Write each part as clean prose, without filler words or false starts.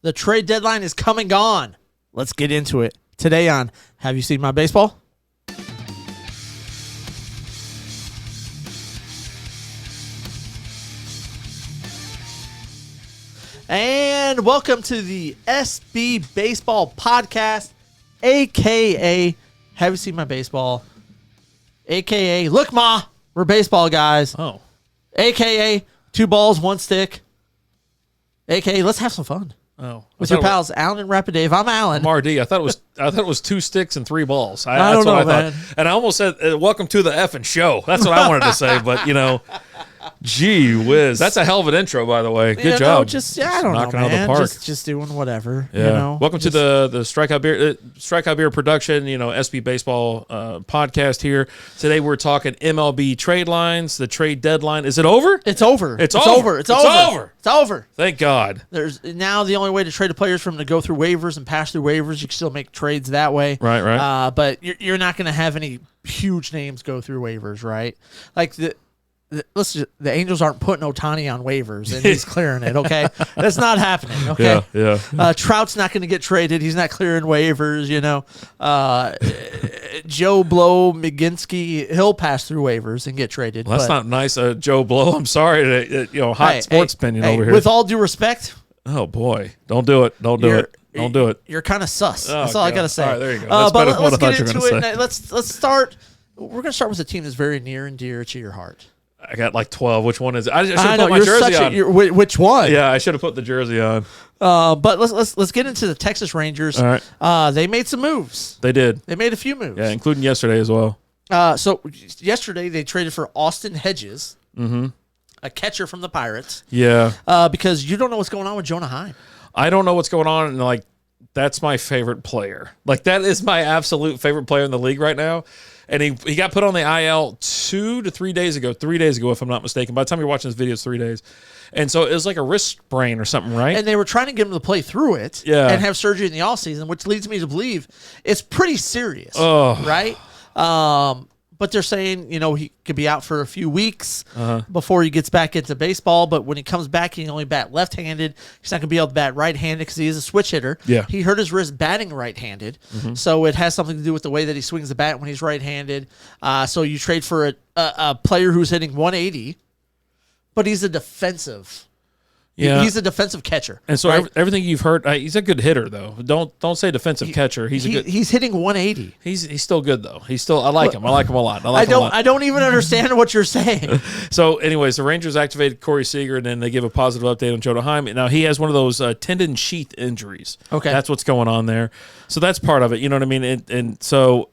The trade deadline is come and gone. Let's get into it. Today on Have You Seen My Baseball? And welcome to the SB Baseball Podcast, a.k.a. Have You Seen My Baseball? A.k.a. Look, Ma, we're baseball guys. Oh. A.k.a. 2 balls, 1 stick. A.k.a. let's have some fun. Oh. With your pals, Alan and Rapidave. I'm Alan. I'm RD. I thought it was 2 sticks and 3 balls. I don't know, man. Thought. And I almost said, welcome to the effing show. That's what I wanted to say, but, gee whiz. That's a hell of an intro, by the way. Good job. I don't knocking know, out of man. the park. Just doing whatever. Yeah. Welcome to the Strikeout Beer production, SB Baseball podcast here. Today we're talking MLB trade lines, the trade deadline. Is it over? It's over. It's over. It's over. Thank God. There's now the only way to trade a player is for them to go through waivers and pass through waivers. You can still make trades that way. Right. But you're not going to have any huge names go through waivers, right? Like the Angels aren't putting Ohtani on waivers, and he's clearing it, okay? That's not happening, okay? Yeah. Trout's not going to get traded. He's not clearing waivers, Joe Blow, McGinsky, he'll pass through waivers and get traded. Well, that's not nice, Joe Blow. I'm sorry, hot sports opinion over here. With all due respect. Oh, boy. Don't do it. Don't do it. You're kind of sus. Oh, that's all I got to say. All right, there you go. That's but better than what I let's thought get you were into going to it. say. Let's start. We're going to start with a team that's very near and dear to your heart. I got like 12. Which one is it? I should have know, put my jersey on. Which one? Yeah, I should have put the jersey on. But let's get into the Texas Rangers. All right. They made some moves. They did. They made a few moves. Yeah, including yesterday as well. So yesterday they traded for Austin Hedges, a catcher from the Pirates. Yeah. Because you don't know what's going on with Jonah Heim. I don't know what's going on, and that's my favorite player. That is my absolute favorite player in the league right now. And he got put on the IL 2 to 3 days ago. 3 days ago, if I'm not mistaken. By the time you're watching this video, it's 3 days. And so it was like a wrist sprain or something, right? And they were trying to get him to play through it and have surgery in the offseason, which leads me to believe it's pretty serious, right? But they're saying, he could be out for a few weeks before he gets back into baseball. But when he comes back, he can only bat left-handed. He's not going to be able to bat right-handed because he is a switch hitter. Yeah. He hurt his wrist batting right-handed. So it has something to do with the way that he swings the bat when he's right-handed. So you trade for a player who's hitting 180, but he's a defensive. Yeah. He's a defensive catcher. And so right? everything you've heard, he's a good hitter though. Don't say defensive catcher. He's hitting 180. He's still good though. I like him. I like him a lot. I don't even understand what you're saying. So, anyways, the Rangers activated Corey Seager, and then they give a positive update on Jonah Heim. Now he has one of those tendon sheath injuries. Okay, that's what's going on there. So that's part of it. You know what I mean? And so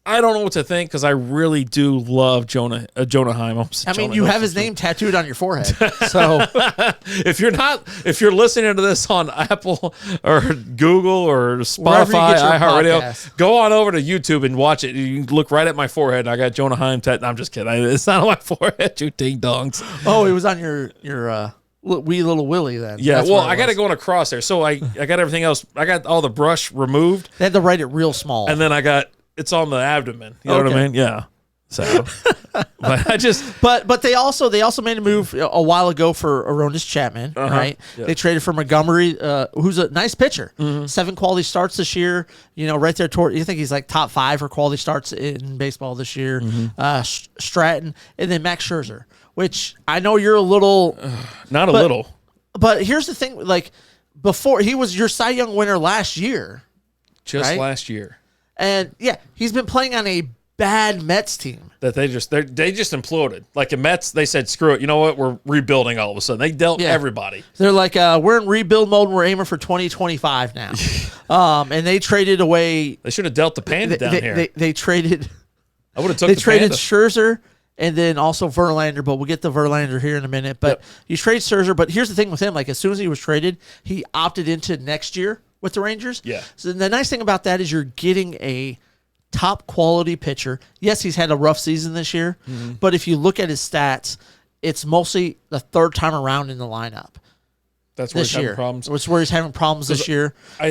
I don't know what to think because I really do love Jonah Heim. You have his name tattooed on your forehead. So if you're listening to this on Apple or Google or Spotify, iHeartRadio, go on over to YouTube and watch it. You can look right at my forehead. I got Jonah Heim tattooed. I'm just kidding. It's not on my forehead. You ding dongs. Oh, it was on your wee little Willie then. Yeah, I got it going across there. So I got everything else. I got all the brush removed. They had to write it real small. And then it's on the abdomen. You know what I mean? Yeah. So, but they also made a move a while ago for Aroldis Chapman, right? Yeah. They traded for Montgomery, who's a nice pitcher. 7 quality starts this year. Right there toward. You think he's like top 5 for quality starts in baseball this year. Stratton, and then Max Scherzer, which I know you're a little, not a little. But here's the thing: before he was your Cy Young winner last year, last year. And yeah, he's been playing on a bad Mets team that they just imploded. Like the Mets, they said, "Screw it, you know what? We're rebuilding." All of a sudden, they dealt everybody. They're like, "We're in rebuild mode. And we're aiming for 2025 now." And they traded away. They should have dealt the Panda down here. They traded. I would have took. They traded Scherzer and then also Verlander, but we'll get to Verlander here in a minute. But you trade Scherzer. But here's the thing with him: as soon as he was traded, he opted into next year with the Rangers. Yeah. So the nice thing about that is you're getting a top quality pitcher. Yes, he's had a rough season this year, but if you look at his stats, it's mostly the third time around in the lineup. That's where he's having problems. That's where he's having problems this year. I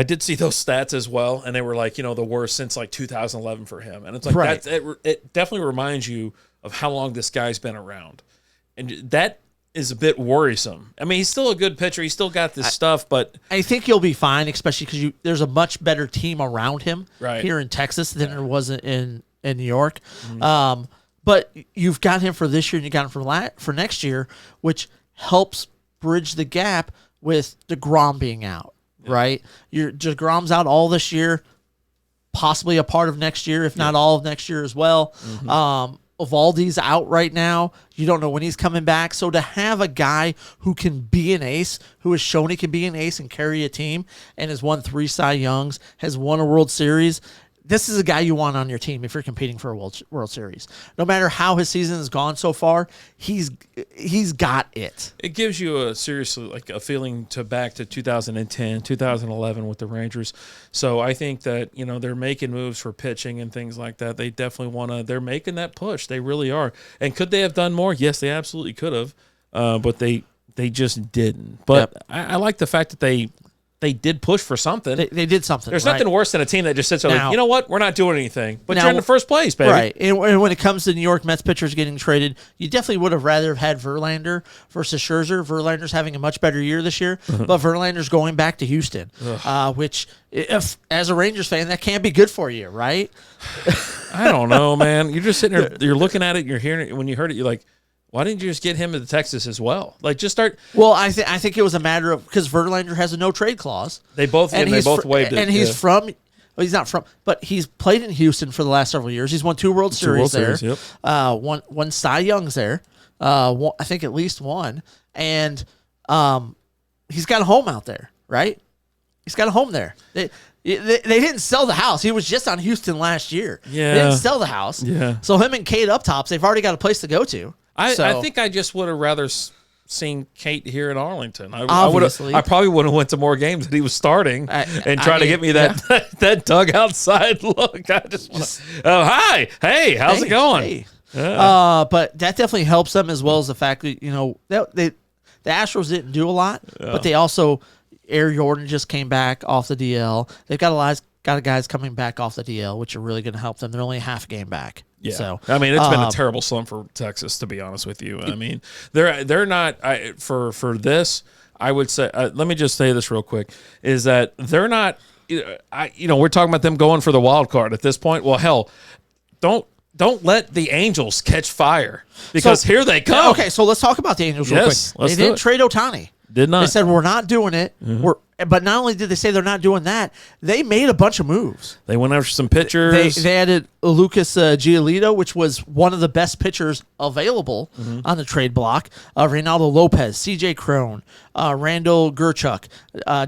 did see those stats as well, and they were the worst since 2011 for him. And it's it definitely reminds you of how long this guy's been around. And that is a bit worrisome. I mean, he's still a good pitcher. He's still got this stuff, but I think he'll be fine, especially because there's a much better team around him here in Texas than there was in New York. Mm-hmm. But you've got him for this year and you got him for next year, which helps bridge the gap with DeGrom being out, right? DeGrom's out all this year, possibly a part of next year, if not all of next year as well. Mm-hmm. Evaldi's out right now. You don't know when he's coming back. So to have a guy who can be an ace, who has shown he can be an ace and carry a team, and has won 3 Cy Youngs, has won a World Series, this is a guy you want on your team if you're competing for a World Series. No matter how his season has gone so far, he's got it. It gives you a feeling back to 2010, 2011 with the Rangers. So I think that, they're making moves for pitching and things like that. They definitely they're making that push. They really are. And could they have done more? Yes, they absolutely could have. But they just didn't. But I like the fact that they did push for something. They did something. There's nothing worse than a team that just sits there like, you know what? We're not doing anything. But you're in the first place, baby. Right. And when it comes to New York Mets pitchers getting traded, you definitely would have rather had Verlander versus Scherzer. Verlander's having a much better year this year, but Verlander's going back to Houston, which, if as a Rangers fan, that can't be good for you, right? I don't know, man. You're just sitting there, you're looking at it, you're hearing it. When you heard it, you're like, why didn't you just get him to Texas as well? Like, just start. Well, I think it was a matter of because Verlander has a no trade clause. They both waived it. And he's from. Well, he's not from, but he's played in Houston for the last several years. He's won 2 World Series there. Yep. One Cy Young's there. I think at least one, and he's got a home out there, right? He's got a home there. They didn't sell the house. He was just on Houston last year. Yeah. They didn't sell the house. Yeah. So him and Kate up tops, they've already got a place to go to. I think I just would have rather seen Kate here in Arlington. I probably would have went to more games that he was starting and try to get me that dugout side look. I just want to. Oh, hi, hey, how's it going? Hey. But that definitely helps them as well as the fact that the Astros didn't do a lot, but they also Air Jordan just came back off the DL. They've got a lot of guys coming back off the DL, which are really going to help them. They're only a half game back. Yeah, so I mean, it's been a terrible slump for Texas, to be honest with you. I mean, they're not for this. I would say, let me just say this real quick: is that they're not. We're talking about them going for the wild card at this point. Well, hell, don't let the Angels catch fire because here they come. Okay, so let's talk about the Angels real quick. They didn't trade Ohtani. Did not. They said we're not doing it. Mm-hmm. But not only did they say they're not doing that, they made a bunch of moves. They went after some pitchers. They added Lucas Giolito, which was one of the best pitchers available on the trade block. Reynaldo Lopez, C.J. Cron, Randall Gerchuk,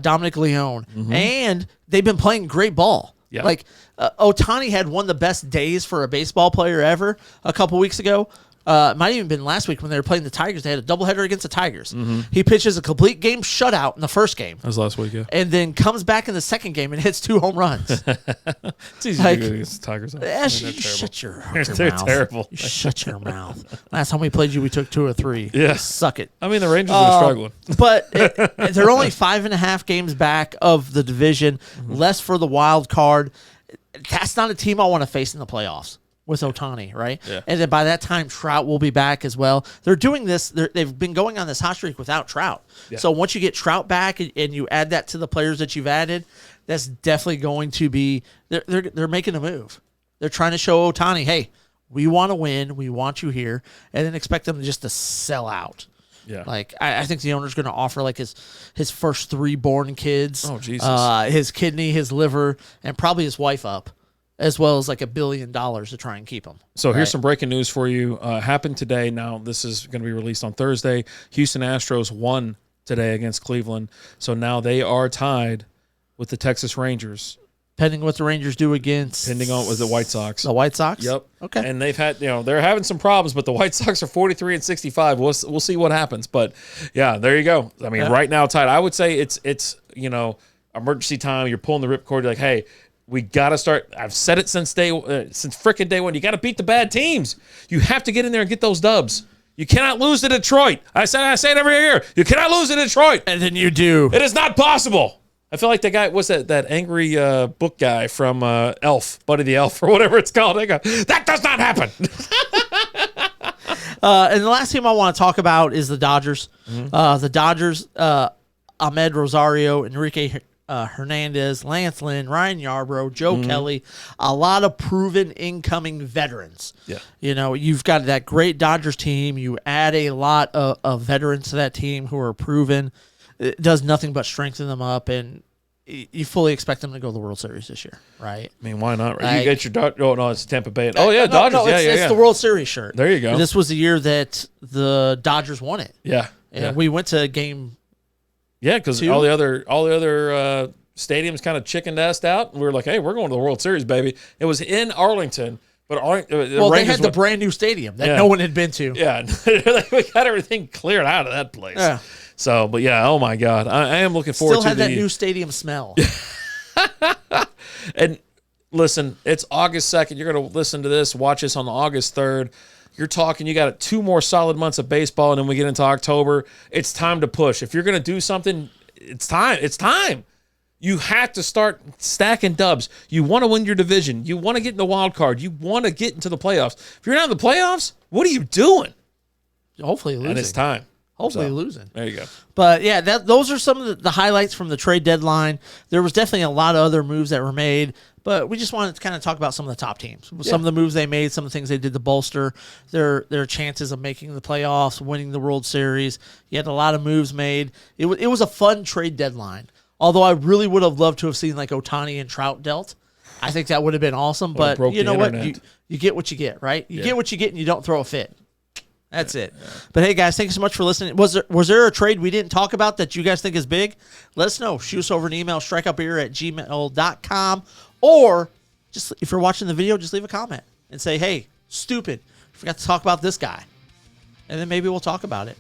Dominic Leone. And they've been playing great ball. Yeah. Like Ohtani had one of the best days for a baseball player ever a couple weeks ago. It might have even been last week when they were playing the Tigers. They had a doubleheader against the Tigers. He pitches a complete game shutout in the first game. That was last week, yeah. And then comes back in the second game and hits 2 home runs. It's easy to do against the Tigers. Shut your mouth. They're terrible. You shut your mouth. Last time we played you, we took 2 or 3. Yeah. Suck it. I mean, the Rangers are struggling. But they're only 5.5 games back of the division, less for the wild card. That's not a team I want to face in the playoffs. With Ohtani, right? Yeah. And then by that time, Trout will be back as well. They're doing this. They've been going on this hot streak without Trout. Yeah. So once you get Trout back and you add that to the players that you've added, that's definitely going to be. They're making a move. They're trying to show Ohtani, hey, we want to win. We want you here, and then expect them just to sell out. Yeah. Like I think the owner's going to offer like his first 3 born kids. Oh Jesus. His kidney, his liver, and probably his wife up. As well as like $1 billion to try and keep them. So here's some breaking news for you. Happened today. Now this is going to be released on Thursday. Houston Astros won today against Cleveland. So now they are tied with the Texas Rangers. Pending what the Rangers do against. Pending on with the White Sox. The White Sox? Yep. Okay. And they've had, they're having some problems, but the White Sox are 43-65. We'll see what happens. But yeah, there you go. I mean, right now tied. I would say it's emergency time. You're pulling the ripcord. You're like, hey, we got to start. I've said it since frickin' day one. You got to beat the bad teams. You have to get in there and get those dubs. You cannot lose to Detroit. I say it every year. You cannot lose to Detroit. And then you do. It is not possible. I feel like the guy, what's that angry book guy from Elf, Buddy the Elf, or whatever it's called. They go, that does not happen. And the last team I want to talk about is the Dodgers. The Dodgers, Ahmed Rosario, Enrique Hernandez, Lance Lynn, Ryan Yarbrough, Joe Kelly, a lot of proven incoming veterans. Yeah. You know, you've got that great Dodgers team. You add a lot of veterans to that team who are proven. It does nothing but strengthen them up, and you fully expect them to go to the World Series this year, right? I mean, why not? Right? You get your Dodgers. Oh, no, it's Tampa Bay. Oh, yeah, Dodgers. No, it's the World Series shirt. There you go. This was the year that the Dodgers won it. Yeah. And we went to game. Yeah, because all the other stadiums kind of chickened-assed out, and we were like, hey, we're going to the World Series, baby. It was in Arlington, but they had the brand new stadium that no one had been to. Yeah, we got everything cleared out of that place. Yeah. So, but yeah, oh my God, I am looking forward to Still had that new stadium smell. And listen, it's August 2nd. You're going to listen to this, watch this on August 3rd. You're talking, you got 2 more solid months of baseball, and then we get into October. It's time to push. If you're going to do something, it's time. It's time. You have to start stacking dubs. You want to win your division. You want to get in the wild card. You want to get into the playoffs. If you're not in the playoffs, what are you doing? Hopefully losing. And it's time. Hopefully losing. There you go. But, yeah, those are some of the highlights from the trade deadline. There was definitely a lot of other moves that were made, but we just wanted to kind of talk about some of the top teams. Some of the moves they made, some of the things they did to bolster their chances of making the playoffs, winning the World Series. You had a lot of moves made. It was a fun trade deadline, although I really would have loved to have seen like Ohtani and Trout dealt. I think that would have been awesome, but you know what? You get what you get, right? You get what you get, and you don't throw a fit. That's it. Yeah. But hey, guys, thank you so much for listening. Was there a trade we didn't talk about that you guys think is big? Let us know. Shoot us over an email, strikeoutbeer@gmail.com, or just if you're watching the video, just leave a comment and say, "Hey, stupid, forgot to talk about this guy," and then maybe we'll talk about it.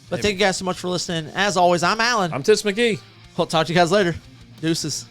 But thank you guys so much for listening. As always, I'm Alan. I'm Tits McGee. We'll talk to you guys later. Deuces.